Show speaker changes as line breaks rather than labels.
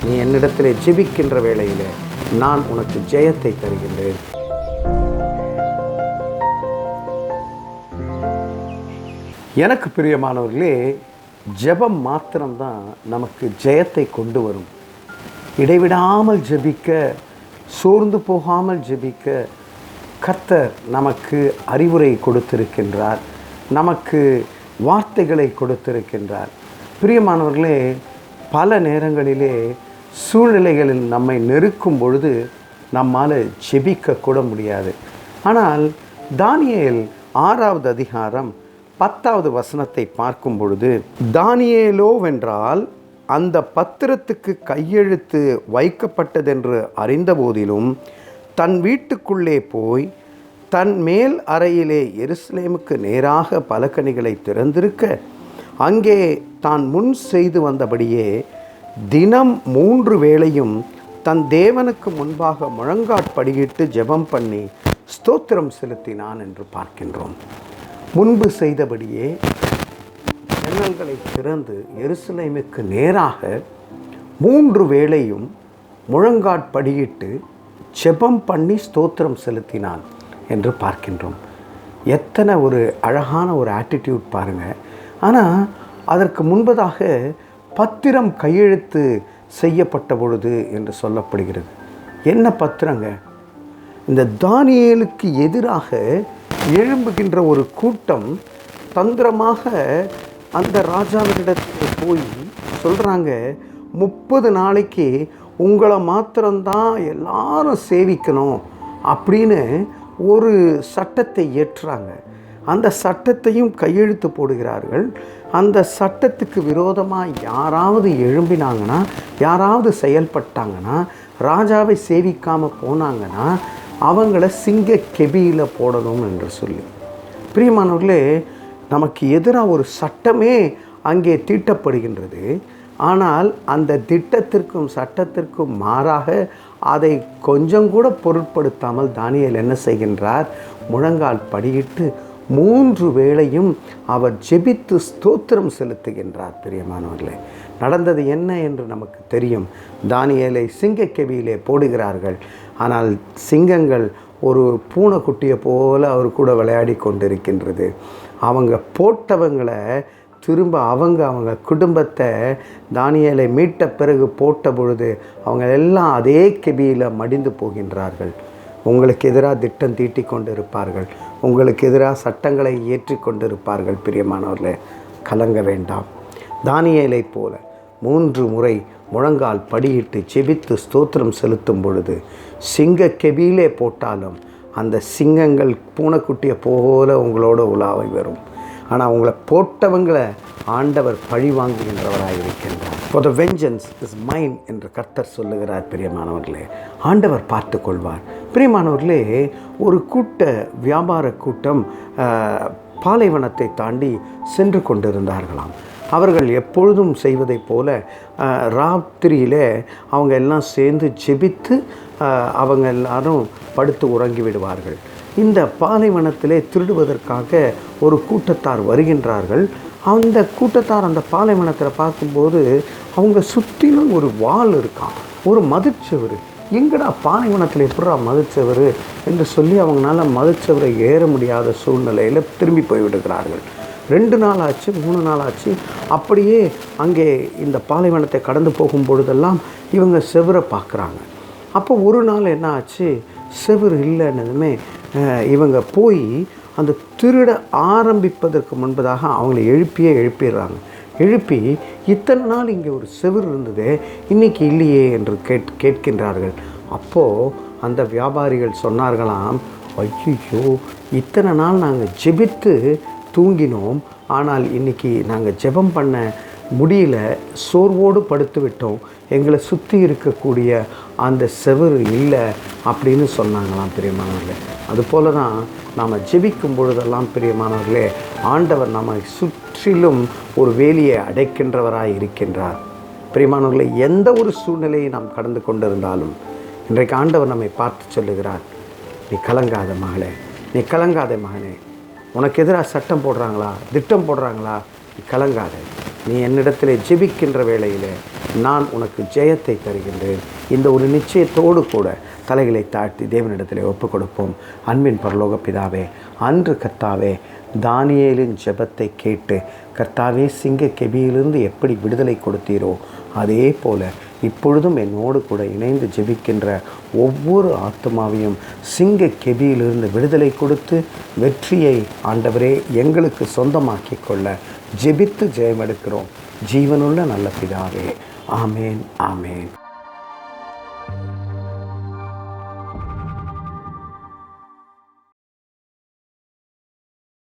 நீ என்னிடத்திலே ஜெபிக்கின்ற வேளையிலே நான் உனக்கு ஜெயத்தை தருகின்றேன். எனக்கு பிரியமானவர்களே, ஜெபம் மாத்திரம்தான் நமக்கு ஜெயத்தை கொண்டு வரும். இடைவிடாமல் ஜெபிக்க, சோர்ந்து போகாமல் ஜெபிக்க கர்த்தர் நமக்கு அறிவுரை கொடுத்திருக்கின்றார், நமக்கு வார்த்தைகளை கொடுத்திருக்கின்றார். பிரியமானவர்களே, பல நேரங்களிலே சூழ்நிலைகளில் நம்மை நெருக்கும் பொழுது நம்மால் ஜெபிக்க கூட முடியாது. ஆனால் தானியேல் 6வது அதிகாரம் 10வது வசனத்தை பார்க்கும் பொழுது, தானியேலோவென்றால் அந்த பத்திரத்துக்கு கையெழுத்து வைக்கப்பட்டதென்று அறிந்த போதிலும் தன் வீட்டுக்குள்ளே போய் தன் மேல் அறையிலே எருசலேமுக்கு நேராக பலகணிகளை திறந்திருக்க, அங்கே தான் முன் செய்து வந்தபடியே தினம் 3 வேளையும் தன் தேவனுக்கு முன்பாக முழங்காற்படியிட்டு ஜெபம் பண்ணி ஸ்தோத்திரம் செலுத்தினான் என்று பார்க்கின்றோம். முன்பு செய்தபடியே ஜன்னல்களை திறந்து எருசலேமுக்கு நேராக 3 வேளையும் முழங்காற்படியிட்டு ஜெபம் பண்ணி ஸ்தோத்திரம் செலுத்தினான் என்று பார்க்கின்றோம். எத்தனை ஒரு அழகான ஒரு ஆட்டிடியூட் பாருங்கள். ஆனால் அதற்கு முன்பதாக பத்திரம் கையெழுத்து செய்யப்பட்ட பொழுது என்று சொல்லப்படுகிறது. என்ன பத்திரங்க? இந்த தானியேலுக்கு எதிராக எழும்புகின்ற ஒரு கூட்டம் தந்திரமாக அந்த ராஜாவினிடத்தில் போய் சொல்கிறாங்க, 30 நாளைக்கு உங்களை மாத்திரம்தான் எல்லாரும் சேவிக்கணும் அப்படின்னு ஒரு சட்டத்தை ஏற்றுறாங்க. அந்த சட்டத்தையும் கையெழுத்து போடுகிறார்கள். அந்த சட்டத்துக்கு விரோதமாக யாராவது எழும்பினாங்கன்னா, யாராவது செயல்பட்டாங்கன்னா, ராஜாவை சேவிக்காமல் போனாங்கன்னா அவங்கள சிங்க கெபியில் போடணும் என்று சொல்லி, பிரியமானவர்களே, நமக்கு எதிராக ஒரு சட்டமே அங்கே தீட்டப்படுகின்றது. ஆனால் அந்த திட்டத்திற்கும் சட்டத்திற்கும் மாறாக அதை கொஞ்சம் கூட பொருட்படுத்தாமல் தானியேல் என்ன செய்கின்றார்? முழங்கால் படியிட்டு 3 வேளையும் அவர் ஜெபித்து ஸ்தோத்திரம் செலுத்துகின்றார். பிரியமானவர்களே, நடந்தது என்ன என்று நமக்கு தெரியும். தானியேலை சிங்கக்கெபியிலே போடுகிறார்கள். ஆனால் சிங்கங்கள் ஒரு பூனைக்குட்டியை போல அவர் கூட விளையாடி கொண்டிருக்கின்றது. அவங்க போட்டவங்களை திரும்ப அவங்க குடும்பத்தை தானியேலை மீட்ட பிறகு போட்ட பொழுது அவங்க எல்லாம் அதே கெபியில் மடிந்து போகின்றார்கள். உங்களுக்கு எதிராக திட்டம் தீட்டி கொண்டு இருப்பார்கள், உங்களுக்கு எதிராக சட்டங்களை ஏற்றி கொண்டு இருப்பார்கள். பிரியமானவர்களே, கலங்க வேண்டாம். தானியேலை போல 3 முறை முழங்கால் படியிட்டு செபித்து ஸ்தோத்திரம் செலுத்தும் பொழுது சிங்க கெபியிலே போட்டாலும் அந்த சிங்கங்கள் பூனைக்குட்டியை போல உங்களோட உலாவை வரும். ஆனால் உங்களை போட்டவங்களை ஆண்டவர் பழி வாங்குகின்றவராக இருக்கின்றார். For the vengeance is mine என்று கர்த்தர் சொல்லுகிறார். பிரியமானவர்களே, ஆண்டவர் பார்த்து கொள்வார். பிரியமானவர்களே, ஒரு வியாபார கூட்டம் பாலைவனத்தை தாண்டி சென்று கொண்டிருந்தார்களாம். அவர்கள் எப்பொழுதும் செய்வதைப் போல ராத்திரியில் அவங்க எல்லாம் சேர்ந்து ஜெபித்து அவங்க எல்லாரும் படுத்து உறங்கி விடுவார்கள். இந்த பாலைவனத்திலே திருடுவதற்காக ஒரு கூட்டத்தார் வருகின்றார்கள். அந்த கூட்டத்தார் அந்த பாலைவனத்தில் பார்க்கும்போது அவங்க சுற்றிலும் ஒரு வால் இருக்கான், ஒரு மதிர்ச்சவர். எங்கடா பாலைவனத்தில் எப்படா மதிர்ச்சவர் என்று சொல்லி அவங்களால மதிர்ச்சவரை ஏற முடியாத சூழ்நிலையில் திரும்பி போய்விடுகிறார்கள். 2 நாள் ஆச்சு, 3 நாள் ஆச்சு. அப்படியே அங்கே இந்த பாலைவனத்தை கடந்து போகும் பொழுதெல்லாம் இவங்க செவரை பார்க்குறாங்க. அப்போ ஒரு நாள் என்ன ஆச்சு, செவர் இல்லைன்னதுமே இவங்க போய் அந்த திருட ஆரம்பிப்பதற்கு முன்பதாக அவங்கள எழுப்பிடுறாங்க. எழுப்பி இத்தனை நாள் இங்கே ஒரு செவர் இருந்தது, இன்றைக்கி இல்லையே என்று கேட்கின்றார்கள். அப்போது அந்த வியாபாரிகள் சொன்னார்களாம், ஐயோ, இத்தனை நாள் நாங்கள் ஜெபித்து தூங்கினோம், ஆனால் இன்றைக்கி நாங்கள் ஜெபம் பண்ண முடியல, சோர்வோடு படுத்து விட்டோம், எங்களை சுற்றி இருக்கக்கூடிய அந்த செவர் இல்லை அப்படின்னு சொன்னாங்களாம். பிரியமானவர்களே, அதுபோல தான் நாம் ஜெபிக்கும் பொழுதெல்லாம் பிரியமானவர்களே, ஆண்டவர் நம்மை சுற்றிலும் ஒரு வேலியை அடைக்கின்றவராய் இருக்கின்றார். பிரியமானவர்களே, எந்த ஒரு சூழ்நிலையை நாம் கடந்து கொண்டிருந்தாலும் இன்றைக்கு ஆண்டவர் நம்மை பார்த்து சொல்லுகிறார், நீ கலங்காத மகளே, நீ கலங்காத மகனே. உனக்கு எதிராக சட்டம் போடுறாங்களா, திட்டம் போடுறாங்களா, நீ கலங்காத. நீ என்னிடத்திலே ஜெபிக்கின்ற வேளையிலே நான் உனக்கு ஜெயத்தை தருகின்றேன். இந்த ஒரு நிச்சயத்தோடு கூட தலைகளை தாழ்த்தி தேவனிடத்திலே ஒப்புக் கொடுப்போம். அன்பின் பரலோக பிதாவே, அன்று கர்த்தாவே தானியேலின் ஜெபத்தை கேட்டு கர்த்தாவே சிங்க கெபியிலிருந்து எப்படி விடுதலை கொடுத்தீரோ அதே போல இப்பொழுதும் என்னோடு கூட இணைந்து ஜெபிக்கின்ற ஒவ்வொரு ஆத்மாவையும் சிங்க கெபியிலிருந்து விடுதலை கொடுத்து வெற்றியை ஆண்டவரே எங்களுக்கு சொந்தமாக்கி கொள்ள ஜெபித்து ஜெயமெடுக்கிறோம். ஜீவனுள்ள நல்ல பிதாவே, ஆமேன், ஆமேன்.